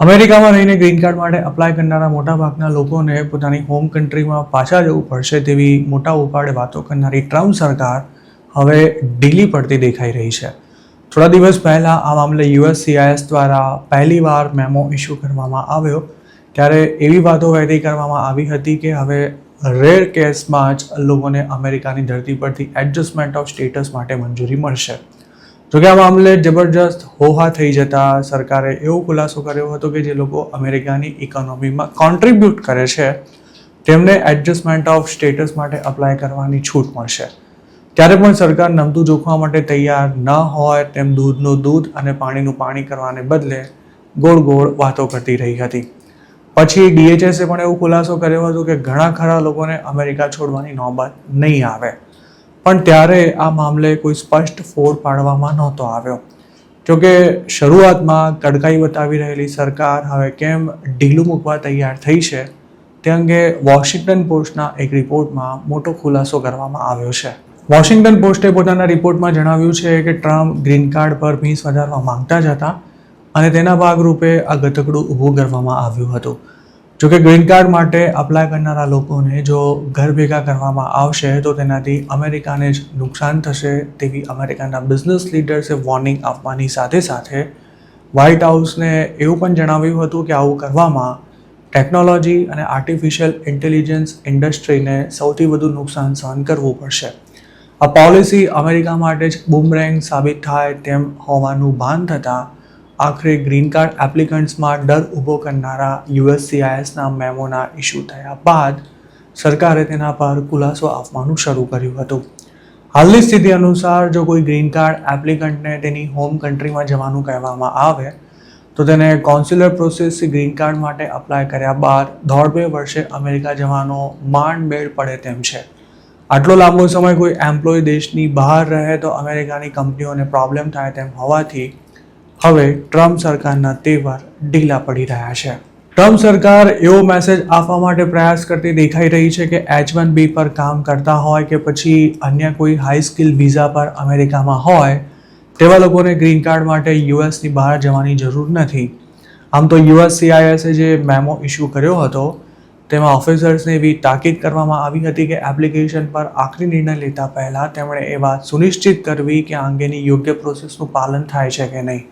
અમેરિકામાં રહીને green card માટે અપ્લાય કરનારા મોટાભાગના લોકોને પોતાની હોમ કન્ટ્રીમાં પાછા જવું પડશે તેવી મોટા ઉપાડે વાતો કરનારી ટ્રમ્પ સરકાર હવે ઢીલી પડતી દેખાઈ રહી છે. થોડા દિવસ પહેલા આ મામલે USCIS દ્વારા પહેલીવાર મેમો ઇસ્યુ કરવામાં આવ્યો ત્યારે એવી વાતો વહેતી કરવામાં આવી હતી કે હવે રેર કેસમાં જ લોકોને અમેરિકાની ધરતી પરથી એડજસ્ટમેન્ટ ઓફ સ્ટેટસ માટે મંજૂરી મળશે. જોકે આ મામલે જબરજસ્ત હોહા થઈ જતા સરકારે એવો ખુલાસો કર્યો હતો કે જે લોકો અમેરિકાની ઇકોનોમીમાં કોન્ટ્રીબ્યુટ કરે છે તેમને એડજસ્ટમેન્ટ ઓફ સ્ટેટસ માટે અપ્લાય કરવાની છૂટ મળશે. ત્યારે પણ સરકાર નમતું જોખવા માટે તૈયાર ન હોય તેમ દૂધનું દૂધ અને પાણીનું પાણી કરવાને બદલે ગોળ ગોળ વાતો કરતી રહી હતી. પછી DHSએ પણ એવો ખુલાસો કર્યો હતો કે ઘણા ખરા લોકોને અમેરિકા છોડવાની નોબત નહીં આવે, પણ ત્યારે આ મામલે કોઈ સ્પષ્ટ ફોડ પાડવામાં નહોતો આવ્યો. જોકે શરૂઆતમાં કડકાઈ બતાવી રહેલી સરકાર હવે કેમ ઢીલું મૂકવા તૈયાર થઈ છે તે અંગે વોશિંગ્ટન પોસ્ટના એક રિપોર્ટમાં મોટો ખુલાસો કરવામાં આવ્યો છે. વોશિંગ્ટન પોસ્ટે પોતાના રિપોર્ટમાં જણાવ્યું છે કે ટ્રમ્પ ગ્રીન કાર્ડ પર ફીસ વધારવા માંગતા જ હતા અને તેના ભાગરૂપે આ ગતકડું ઊભું કરવામાં આવ્યું હતું. જોકે ગ્રીન કાર્ડ માટે અપ્લાય કરનારા લોકોને જો ઘર ભેગા કરવામાં આવશે તો તેનાથી અમેરિકાને જ નુકસાન થશે તેવી અમેરિકાના બિઝનેસ લીડર્સે વોર્નિંગ આપવાની સાથે સાથે વ્હાઇટ હાઉસને એવું પણ જણાવ્યું હતું કે આવું કરવામાં ટેકનોલોજી અને આર્ટિફિશિયલ ઇન્ટેલિજન્સ ઇન્ડસ્ટ્રીને સૌથી વધુ નુકસાન સહન કરવું પડશે. આ પોલિસી અમેરિકા માટે જ બૂમરેંગ સાબિત થાય તેમ હોવાનું ભાન થતાં આખરે ગ્રીન કાર્ડ એપ્લિકન્ટ્સમાં ડર ઊભો કરનારા USCISના મેમોના ઇસ્યુ થયા બાદ સરકારે તેના પર ખુલાસો આપવાનું શરૂ કર્યું હતું. હાલની સ્થિતિ અનુસાર જો કોઈ ગ્રીન કાર્ડ એપ્લિકન્ટને તેની હોમ કન્ટ્રીમાં જવાનું કહેવામાં આવે તો તેને કોન્સ્યુલર પ્રોસેસથી ગ્રીન કાર્ડ માટે અપ્લાય કર્યા બાદ 1.5-2 વર્ષે અમેરિકા જવાનો માંડ મેળ પડે તેમ છે. આટલો લાંબો સમય કોઈ એમ્પ્લોય દેશની બહાર રહે તો અમેરિકાની કંપનીઓને પ્રોબ્લેમ થાય તેમ હોવાથી હવે ટ્રમ્પ સરકારના તેવર ઢીલા પડી રહ્યા છે. ટ્રમ્પ સરકાર એવો મેસેજ આપવા માટે પ્રયાસ કરતી દેખાઈ રહી છે કે H-1B પર કામ કરતા હોય કે પછી અન્ય કોઈ હાઈ સ્કિલ વિઝા પર અમેરિકામાં હોય તેવા લોકોને ગ્રીન કાર્ડ માટે યુએસની બહાર જવાની જરૂર નથી. આમ તો USCISએ જે મેમો ઇસ્યુ કર્યો હતો તેમાં ઓફિસર્સને એવી તાકીદ કરવામાં આવી હતી કે એપ્લિકેશન પર આખરી નિર્ણય લેતા પહેલાં તેમણે એ વાત સુનિશ્ચિત કરવી કે આ અંગેની યોગ્ય પ્રોસેસનું પાલન થાય છે કે નહીં.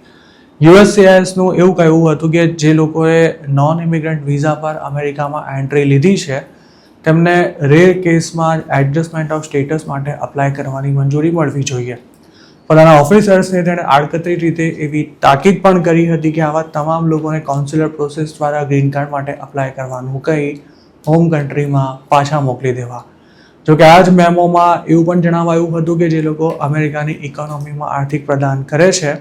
USCISનું એવું કહેવું હતું કે જે લોકોએ નોન ઇમિગ્રન્ટ વિઝા પર અમેરિકામાં એન્ટ્રી લીધી છે તેમને રેર કેસમાં એડજસ્ટમેન્ટ ઓફ સ્ટેટસ માટે અપ્લાય કરવાની મંજૂરી મળવી જોઈએ. પોતાના ઓફિસર્સને તેણે આડકતરી રીતે એવી તાકીદ પણ કરી હતી કે આવા તમામ લોકોને કોન્સ્યુલર પ્રોસેસ દ્વારા ગ્રીન કાર્ડ માટે અપ્લાય કરવાનું કહી હોમ કન્ટ્રીમાં પાછા મોકલી દેવા. જોકે આ જ મેમોમાં એવું પણ જણાવાયું હતું કે જે લોકો અમેરિકાની ઇકોનોમીમાં આર્થિક પ્રદાન કરે છે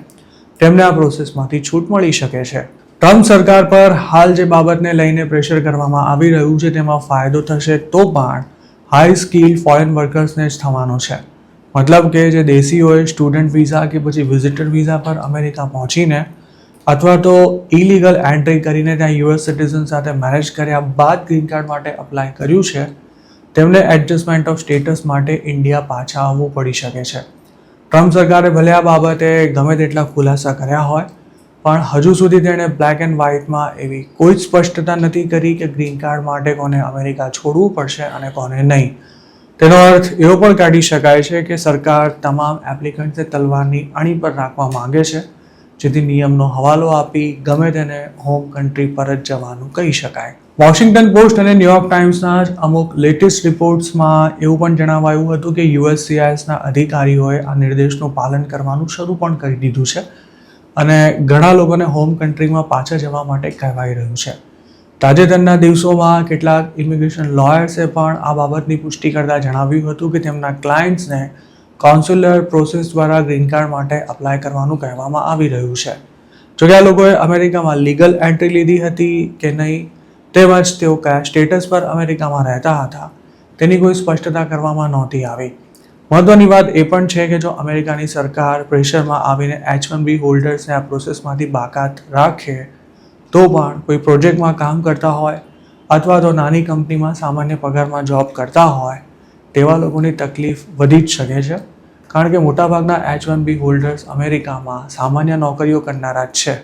તેમને આ પ્રોસેસમાંથી છૂટ મળી શકે છે. ટ્રમ્પ સરકાર પર હાલ જે બાબતને લઈને પ્રેશર કરવામાં આવી રહ્યું છે તેમાં ફાયદો થશે તો પણ હાઈ સ્કિલ ફોરેન વર્કર્સને જ થવાનો છે. મતલબ કે જે દેશીઓએ સ્ટુડન્ટ વિઝા કે પછી વિઝિટર વિઝા પર અમેરિકા પહોંચીને અથવા તો ઇલીગલ એન્ટ્રી કરીને ત્યાં US સિટીઝન સાથે મેરેજ કર્યા બાદ ગ્રીન કાર્ડ માટે અપ્લાય કર્યું છે તેમને એડજસ્ટમેન્ટ ઓફ સ્ટેટસ માટે ઇન્ડિયા પાછા આવવું પડી શકે છે. ટ્રમ્પ સરકારે ભલે આ બાબતે ગમે તેટલા ખુલાસા કર્યા હોય પણ હજુ સુધી તેણે બ્લેક એન્ડ વ્હાઇટમાં એવી કોઈ જ સ્પષ્ટતા નથી કરી કે ગ્રીન કાર્ડ માટે કોને અમેરિકા છોડવું પડશે અને કોને નહીં. તેનો અર્થ એવો પણ કાઢી શકાય છે કે સરકાર તમામ એપ્લિકન્ટ્સને તલવારની અણી પર રાખવા માંગે છે જેથી નિયમનો હવાલો આપી ગમે તેને હોમ કન્ટ્રી પર જ જવાનું કહી શકાય. વોશિંગ્ટન પોસ્ટ અને ન્યૂયોર્ક ટાઈમ્સના જ અમુક લેટેસ્ટ રિપોર્ટ્સમાં એવું પણ જણાવાયું હતું કે USCISના અધિકારીઓએ આ નિર્દેશનું પાલન કરવાનું શરૂ પણ કરી દીધું છે અને ઘણા લોકોને હોમ કન્ટ્રીમાં પાછા જવા માટે કહેવાઈ રહ્યું છે. તાજેતરના દિવસોમાં કેટલાક ઇમિગ્રેશન લોયર્સે પણ આ બાબતની પુષ્ટિ કરતા જણાવ્યું હતું કે તેમના ક્લાયન્ટ્સને કોન્સ્યુલર પ્રોસેસ દ્વારા ગ્રીન કાર્ડ માટે અપ્લાય કરવાનું કહેવામાં આવી રહ્યું છે. જોકે આ લોકોએ અમેરિકામાં લીગલ એન્ટ્રી લીધી હતી કે નહીં તેમજ તેઓ કયા સ્ટેટસ પર અમેરિકામાં રહેતા હતા તેની કોઈ સ્પષ્ટતા કરવામાં નહોતી આવી. મહત્વની વાત એ પણ છે કે જો અમેરિકાની સરકાર પ્રેશરમાં આવીને H-1B હોલ્ડર્સને આ પ્રોસેસમાંથી બાકાત રાખે તો પણ કોઈ પ્રોજેક્ટમાં કામ કરતા હોય અથવા તો નાની કંપનીમાં સામાન્ય પગારમાં જોબ કરતા હોય તેવા લોકોની તકલીફ વધી જ શકે છે કારણ કે મોટાભાગના H-1B હોલ્ડર્સ અમેરિકામાં સામાન્ય નોકરીઓ કરનારા જ છે.